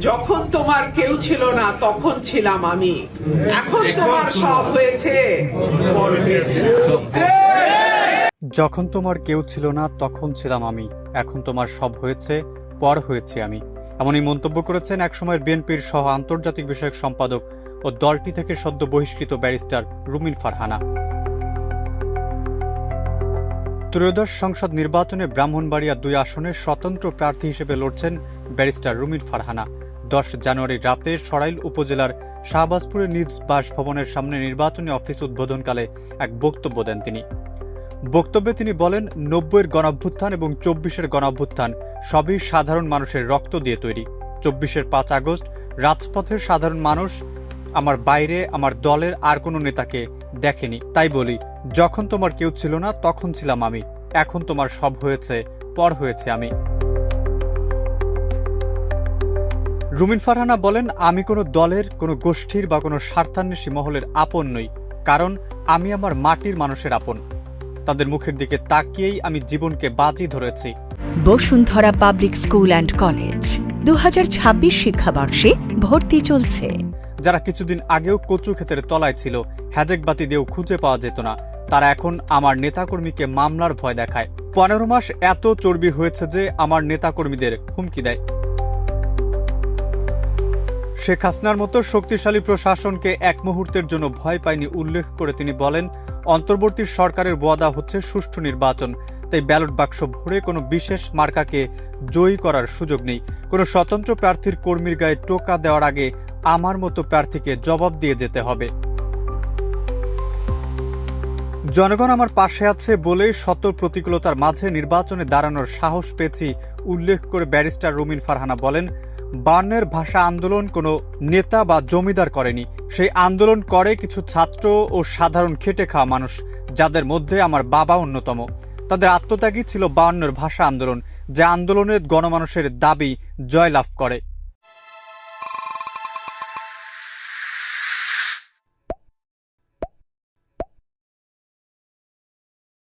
যখন তোমার কেউ ছিল না তখন ছিলাম আমি, এখন তোমার সব হয়েছে, পর হয়েছে। যখন তোমার কেউ ছিল না তখন ছিলাম আমি, এখন তোমার সব হয়েছে, পর হয়েছি আমি। এমনই মন্তব্য করেছেন একসময়ের বিএনপির সহ আন্তর্জাতিক বিষয়ক সম্পাদক ও দলটি থেকে সদ্য বহিষ্কৃত ব্যারিস্টার রুমিন ফারহানা। ত্রয়োদশ সংসদ নির্বাচনে ব্রাহ্মণবাড়িয়া ২ আসনের স্বতন্ত্র প্রার্থী হিসেবে লড়ছেন ব্যারিস্টার রুমিন ফারহানা। ১০ জানুয়ারি রাতে সরাইল উপজেলার শাহবাজপুরের নিজ বাসভবনের সামনে নির্বাচনী অফিস উদ্বোধনকালে এক বক্তব্য দেন তিনি। বক্তব্যে তিনি বলেন, ৯০-এর গণঅভ্যুত্থান এবং ২৪-এর গণঅভ্যুত্থান সবই সাধারণ মানুষের রক্ত দিয়ে তৈরি। ২৪-এর ৫ আগস্ট রাজপথের সাধারণ মানুষ আমার বাইরে আমার দলের আর কোনো নেতাকে দেখেনি। তাই বলি, যখন তোমার কেউ ছিল না তখন ছিলাম আমি, এখন তোমার সব হয়েছে, পর হয়েছে আমি। রুমিন ফারহানা বলেন, আমি কোনো দলের, কোনো গোষ্ঠীর বা কোনো স্বার্থান্বেষী মহলের আপন নই, কারণ আমি আমার মাটির মানুষের আপন। তাদের মুখের দিকে তাকিয়েই আমি জীবনকে বাজি ধরেছি। Bashundhara public school and college ২০২৬ শিক্ষাবর্ষে ভর্তি চলছে। যারা কিছুদিন আগেও কচু ক্ষেতের তলায় ছিল, হ্যাজেক বাতি দিয়েও খুঁজে পাওয়া যেত না, তারা এখন আমার নেতাকর্মীকে মামলার ভয় দেখায়। ১৫ মাস এত চর্বি হয়েছে যে আমার নেতাকর্মীদের হুমকি দেয়। শেখ হাসিনার মতো শক্তিশালী প্রশাসনকে এক মুহূর্তের জন্য ভয় পায়নি উল্লেখ করে তিনি বলেন, অন্তর্বর্তী সরকারের ওয়াদা হচ্ছে সুষ্ঠু নির্বাচন, তাই ব্যালট বাক্স ভরে কোনো বিশেষ মার্কাকে জয়ী করার সুযোগ নেই। কোনো স্বতন্ত্র প্রার্থীর কর্মীর গায়ে টোকা দেওয়ার আগে আমার মতো প্রার্থীকে জবাব দিয়ে যেতে হবে। জনগণ আমার পাশে আছে বলেই শত প্রতিকূলতার মাঝে নির্বাচনে দাঁড়ানোর সাহস পেয়েছি উল্লেখ করে ব্যারিস্টার রুমিন ফারহানা বলেন, ৫২-এর ভাষা আন্দোলন কোনো নেতা বা জমিদার করেনি, সেই আন্দোলন করে কিছু ছাত্র ও সাধারণ খেটে খাওয়া মানুষ, যাদের মধ্যে আমার বাবা অন্যতম। তাদের আত্মত্যাগই ছিল ৫২-এর ভাষা আন্দোলন, যে আন্দোলনের গণমানুষের দাবি জয়লাভ করে।